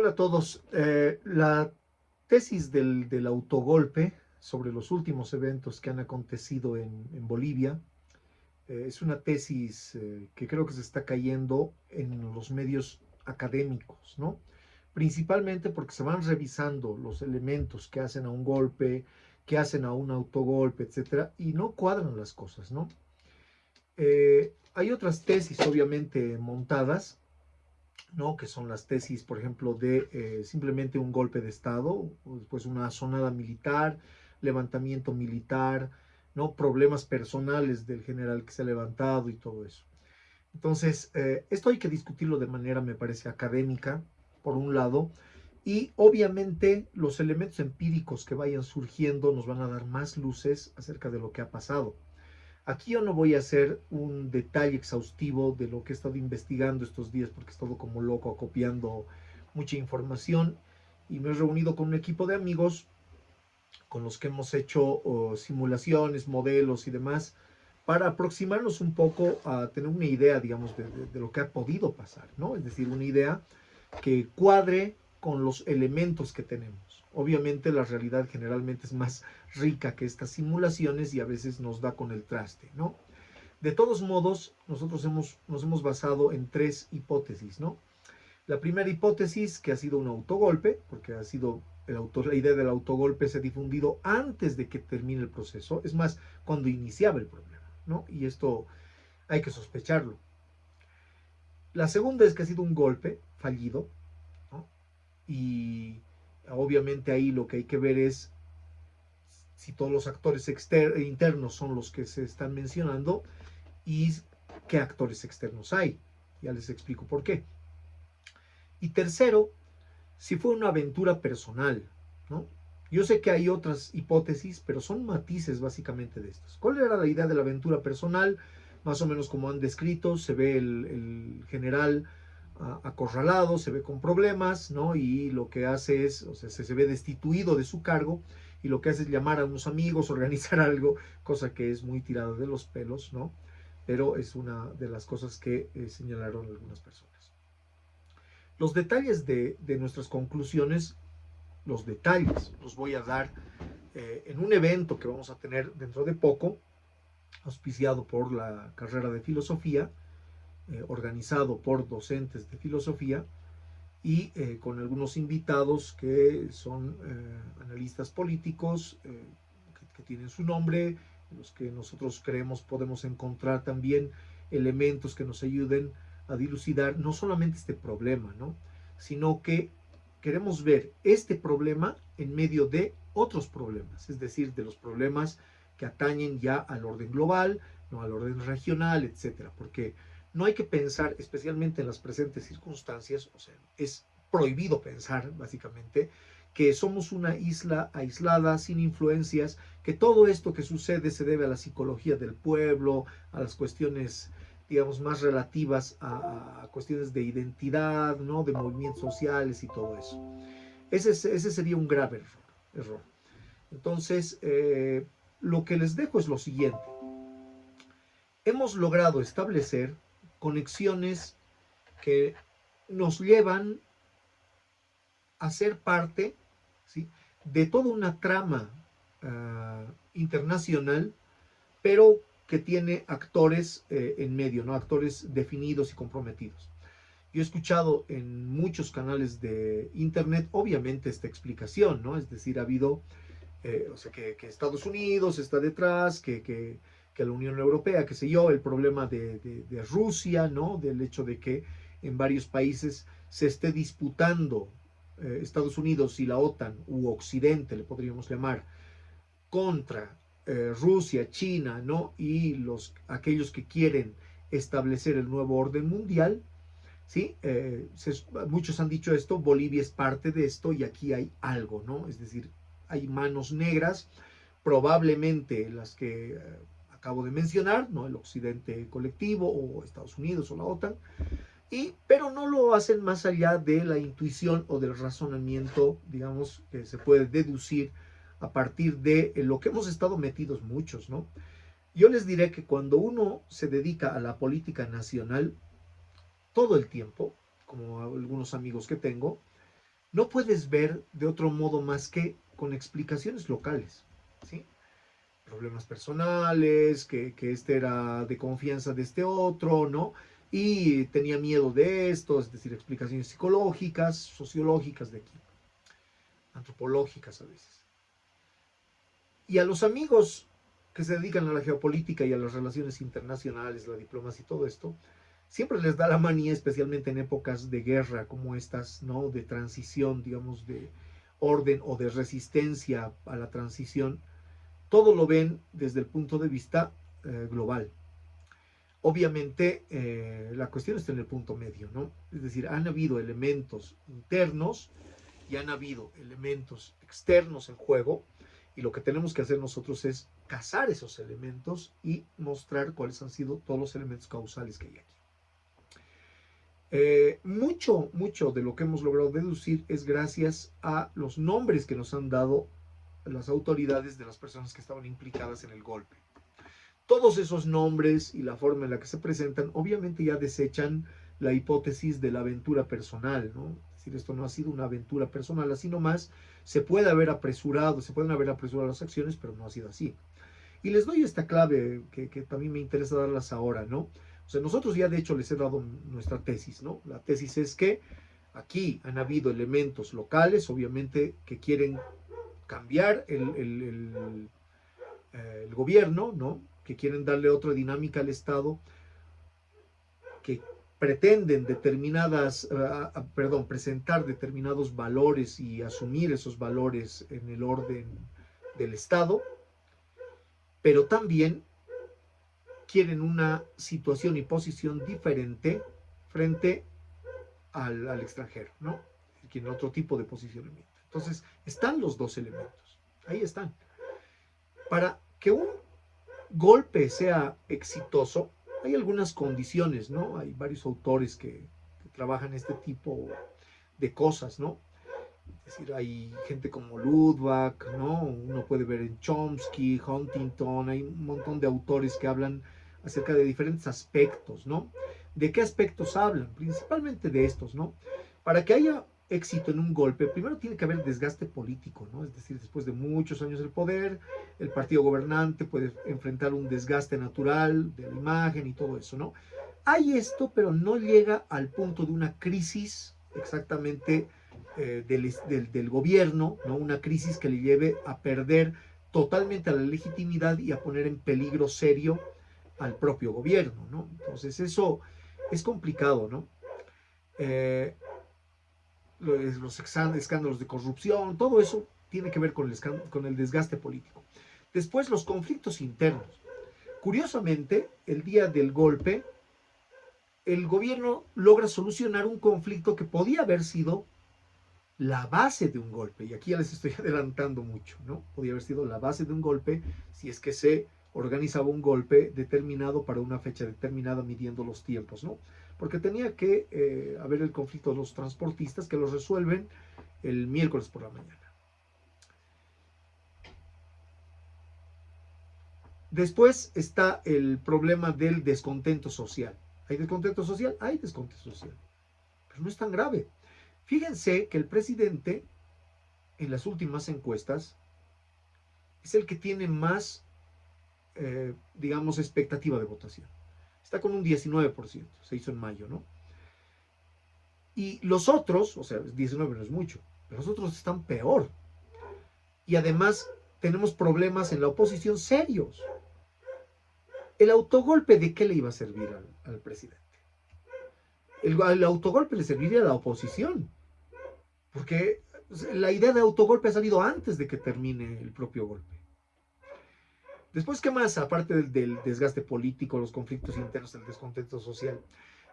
Hola a todos. La tesis del autogolpe sobre los últimos eventos que han acontecido en Bolivia es una tesis que creo que se está cayendo en los medios académicos, ¿no? Principalmente porque se van revisando los elementos que hacen a un golpe, que hacen a un autogolpe, etcétera, y no cuadran las cosas, ¿no? Hay otras tesis, obviamente, montadas, ¿no? Que son las tesis, por ejemplo, de simplemente un golpe de Estado, pues una asonada militar, levantamiento militar, ¿no? Problemas personales del general que se ha levantado y todo eso. Entonces, esto hay que discutirlo de manera, me parece, académica, por un lado, y obviamente los elementos empíricos que vayan surgiendo nos van a dar más luces acerca de lo que ha pasado. Aquí yo no voy a hacer un detalle exhaustivo de lo que he estado investigando estos días porque he estado como loco acopiando mucha información y me he reunido con un equipo de amigos con los que hemos hecho simulaciones, modelos y demás para aproximarnos un poco a tener una idea, digamos, de lo que ha podido pasar, ¿no? Es decir, una idea que cuadre con los elementos que tenemos. Obviamente la realidad generalmente es más rica que estas simulaciones y a veces nos da con el traste, ¿no? De todos modos, nosotros nos hemos basado en tres hipótesis, ¿no? La primera hipótesis, que ha sido un autogolpe, porque ha sido la idea del autogolpe se ha difundido antes de que termine el proceso, es más, cuando iniciaba el problema, ¿no? Y esto hay que sospecharlo. La segunda es que ha sido un golpe fallido, ¿no? Y obviamente ahí lo que hay que ver es si todos los actores internos son los que se están mencionando y qué actores externos hay. Ya les explico por qué. Y tercero, si fue una aventura personal, ¿no? Yo sé que hay otras hipótesis, pero son matices básicamente de estos. ¿Cuál era la idea de la aventura personal? Más o menos como han descrito, se ve el general acorralado, se ve con problemas, ¿no? Y lo que hace es, o sea, se ve destituido de su cargo y lo que hace es llamar a unos amigos, organizar algo, cosa que es muy tirada de los pelos, ¿no? Pero es una de las cosas que señalaron algunas personas. Los detalles de nuestras conclusiones, los detalles los voy a dar en un evento que vamos a tener dentro de poco, auspiciado por la carrera de filosofía, organizado por docentes de filosofía y con algunos invitados que son analistas políticos que tienen su nombre, en los que nosotros creemos podemos encontrar también elementos que nos ayuden a dilucidar no solamente este problema, ¿no? Sino que queremos ver este problema en medio de otros problemas, es decir, de los problemas que atañen ya al orden global, no al orden regional, etcétera, porque no hay que pensar, especialmente en las presentes circunstancias, o sea, es prohibido pensar, básicamente, que somos una isla aislada, sin influencias, que todo esto que sucede se debe a la psicología del pueblo, a las cuestiones, digamos, más relativas a cuestiones de identidad, ¿no? De movimientos sociales y todo eso. Ese sería un grave error. Entonces, lo que les dejo es lo siguiente. Hemos logrado establecer conexiones que nos llevan a ser parte, ¿sí? De toda una trama internacional, pero que tiene actores en medio, ¿no? Actores definidos y comprometidos. Yo he escuchado en muchos canales de internet, obviamente, esta explicación, ¿no? Es decir, ha habido, o sea, que Estados Unidos está detrás, que la Unión Europea, qué sé yo, el problema de Rusia, ¿no? Del hecho de que en varios países se esté disputando Estados Unidos y la OTAN, u Occidente, le podríamos llamar, contra Rusia, China, ¿no? Y aquellos que quieren establecer el nuevo orden mundial, ¿sí? Muchos han dicho esto, Bolivia es parte de esto y aquí hay algo, ¿no? Es decir, hay manos negras, probablemente las que acabo de mencionar, ¿no? El occidente colectivo o Estados Unidos o la OTAN, pero no lo hacen más allá de la intuición o del razonamiento, digamos, que se puede deducir a partir de lo que hemos estado metidos muchos, ¿no? Yo les diré que cuando uno se dedica a la política nacional todo el tiempo, como algunos amigos que tengo, no puedes ver de otro modo más que con explicaciones locales, ¿sí? Problemas personales, que este era de confianza de este otro, ¿no? Y tenía miedo de esto, es decir, explicaciones psicológicas, sociológicas de aquí, antropológicas a veces. Y a los amigos que se dedican a la geopolítica y a las relaciones internacionales, la diplomacia y todo esto, siempre les da la manía, especialmente en épocas de guerra como estas, ¿no? De transición, digamos, de orden o de resistencia a la transición, todo lo ven desde el punto de vista global. Obviamente, la cuestión está en el punto medio, ¿no? Es decir, han habido elementos internos y han habido elementos externos en juego, y lo que tenemos que hacer nosotros es cazar esos elementos y mostrar cuáles han sido todos los elementos causales que hay aquí. Mucho de lo que hemos logrado deducir es gracias a los nombres que nos han dado las autoridades de las personas que estaban implicadas en el golpe. Todos esos nombres y la forma en la que se presentan obviamente ya desechan la hipótesis de la aventura personal, ¿no? Es decir, esto no ha sido una aventura personal, así nomás se pueden haber apresurado las acciones, pero no ha sido así. Y les doy esta clave que también me interesa darlas ahora, ¿no? O sea, nosotros ya de hecho les he dado nuestra tesis, ¿no? La tesis es que aquí han habido elementos locales, obviamente, que quieren cambiar el gobierno, ¿no? Que quieren darle otra dinámica al Estado, que pretenden presentar determinados valores y asumir esos valores en el orden del Estado, pero también quieren una situación y posición diferente frente al extranjero, ¿no? Quieren otro tipo de posicionamiento. Entonces, están los dos elementos, ahí están. Para que un golpe sea exitoso, hay algunas condiciones, ¿no? Hay varios autores que trabajan este tipo de cosas, ¿no? Es decir, hay gente como Ludwig, ¿no? Uno puede ver en Chomsky, Huntington, hay un montón de autores que hablan acerca de diferentes aspectos, ¿no? ¿De qué aspectos hablan? Principalmente de estos, ¿no? Para que haya éxito en un golpe, primero tiene que haber desgaste político, ¿no? Es decir, después de muchos años del poder, el partido gobernante puede enfrentar un desgaste natural de la imagen y todo eso, ¿no? Hay esto, pero no llega al punto de una crisis exactamente del gobierno, ¿no? Una crisis que le lleve a perder totalmente a la legitimidad y a poner en peligro serio al propio gobierno, ¿no? Entonces eso es complicado, ¿no? Los escándalos de corrupción, todo eso tiene que ver con el desgaste político. Después los conflictos internos. Curiosamente, el día del golpe, el gobierno logra solucionar un conflicto que podía haber sido la base de un golpe, y aquí ya les estoy adelantando mucho, ¿no? Podría haber sido la base de un golpe si es que se organizaba un golpe determinado para una fecha determinada midiendo los tiempos, ¿no? Porque tenía que haber el conflicto de los transportistas que los resuelven el miércoles por la mañana. Después está el problema del descontento social. ¿Hay descontento social? Hay descontento social, pero no es tan grave. Fíjense que el presidente en las últimas encuestas es el que tiene más, digamos, expectativa de votación. Está con un 19%, se hizo en mayo, ¿no? Y los otros, o sea, 19 no es mucho, pero los otros están peor. Y además tenemos problemas en la oposición serios. ¿El autogolpe de qué le iba a servir al presidente? El autogolpe le serviría a la oposición, porque la idea de autogolpe ha salido antes de que termine el propio golpe. Después, ¿qué más? Aparte del desgaste político, los conflictos internos, el descontento social,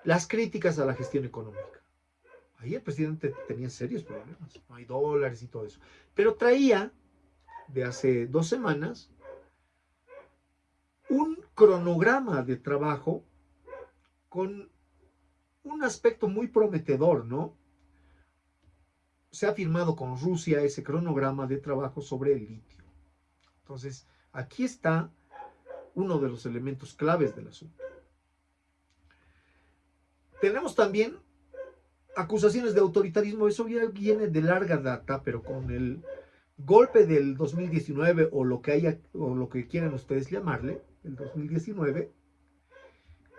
las críticas a la gestión económica. Ahí el presidente tenía serios problemas, no hay dólares y todo eso. Pero traía, de hace 2 semanas, un cronograma de trabajo con un aspecto muy prometedor, ¿no? Se ha firmado con Rusia ese cronograma de trabajo sobre el litio. Entonces, aquí está uno de los elementos claves del asunto. Tenemos también acusaciones de autoritarismo, eso viene de larga data, pero con el golpe del 2019 o lo que haya, o lo que quieran ustedes llamarle, el 2019,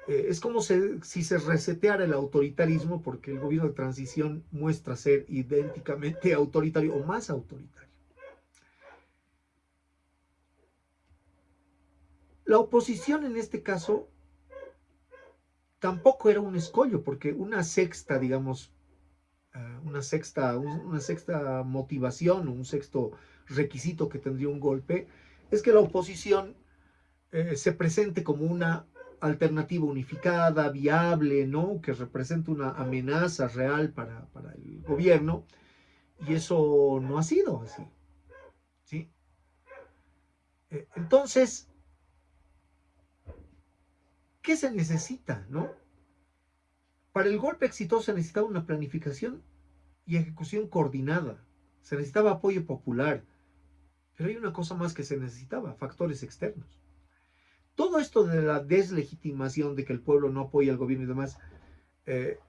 es como si se reseteara el autoritarismo, porque el gobierno de transición muestra ser idénticamente autoritario o más autoritario. La oposición en este caso tampoco era un escollo, porque una sexta, digamos, una sexta motivación o un sexto requisito que tendría un golpe es que la oposición se presente como una alternativa unificada, viable, ¿no? Que represente una amenaza real para el gobierno, y eso no ha sido así, ¿sí? Entonces, ¿qué se necesita, no? Para el golpe exitoso se necesitaba una planificación y ejecución coordinada, se necesitaba apoyo popular, pero hay una cosa más que se necesitaba, factores externos. Todo esto de la deslegitimación, de que el pueblo no apoya al gobierno y demás, eh,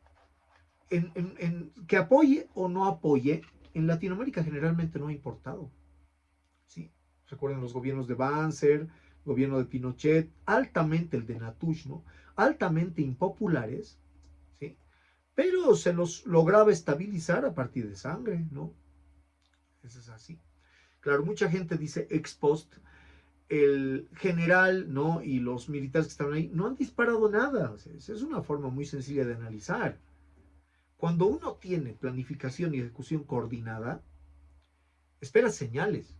que apoye o no apoye, en Latinoamérica generalmente no ha importado. ¿Sí? Recuerden los gobiernos de Banzer, gobierno de Pinochet, altamente el de Natush, ¿no? Altamente impopulares, ¿sí? Pero se los lograba estabilizar a partir de sangre, ¿no? Eso es así. Claro, mucha gente dice ex post, el general, ¿no? Y los militares que estaban ahí no han disparado nada. O sea, esa es una forma muy sencilla de analizar. Cuando uno tiene planificación y ejecución coordinada, espera señales,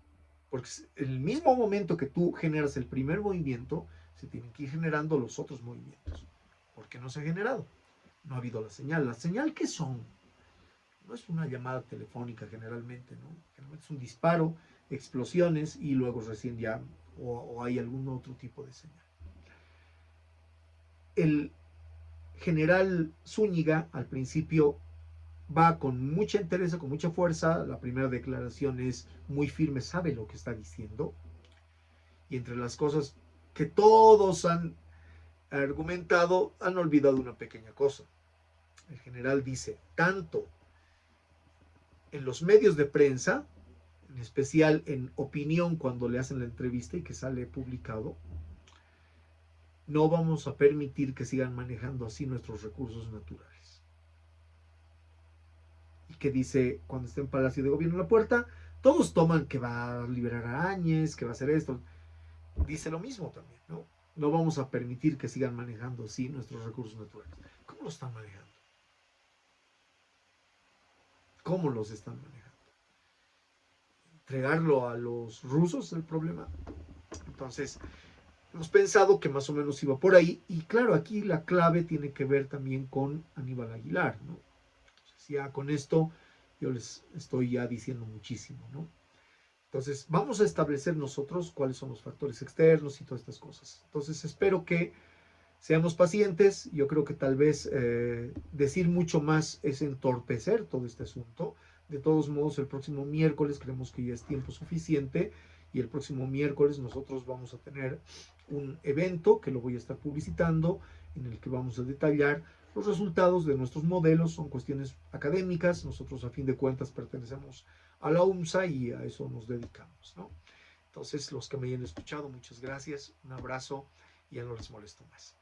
porque en el mismo momento que tú generas el primer movimiento, se tienen que ir generando los otros movimientos. ¿Por qué no se ha generado? No ha habido la señal. ¿La señal qué son? No es una llamada telefónica generalmente, ¿no? Generalmente es un disparo, explosiones y luego recién ya, o hay algún otro tipo de señal. El general Zúñiga al principio va con mucha entereza, con mucha fuerza. La primera declaración es muy firme, sabe lo que está diciendo. Y entre las cosas que todos han argumentado, han olvidado una pequeña cosa. El general dice, tanto en los medios de prensa, en especial en Opinión, cuando le hacen la entrevista y que sale publicado, no vamos a permitir que sigan manejando así nuestros recursos naturales. Y que dice, cuando esté en Palacio de Gobierno en la puerta, todos toman que va a liberar a Áñez, que va a hacer esto. Dice lo mismo también, ¿no? No vamos a permitir que sigan manejando así nuestros recursos naturales. ¿Cómo lo están manejando? ¿Cómo los están manejando? ¿Entregarlo a los rusos es el problema? Entonces, hemos pensado que más o menos iba por ahí. Y claro, aquí la clave tiene que ver también con Aníbal Aguilar, ¿no? Entonces, ya con esto yo les estoy ya diciendo muchísimo, ¿no? Entonces, vamos a establecer nosotros cuáles son los factores externos y todas estas cosas. Entonces, espero que seamos pacientes. Yo creo que tal vez decir mucho más es entorpecer todo este asunto. De todos modos, el próximo miércoles creemos que ya es tiempo suficiente, y el próximo miércoles nosotros vamos a tener un evento que lo voy a estar publicitando, en el que vamos a detallar los resultados de nuestros modelos. Son cuestiones académicas, nosotros a fin de cuentas pertenecemos a la UMSA y a eso nos dedicamos, ¿no? Entonces, los que me hayan escuchado, muchas gracias, un abrazo y ya no les molesto más.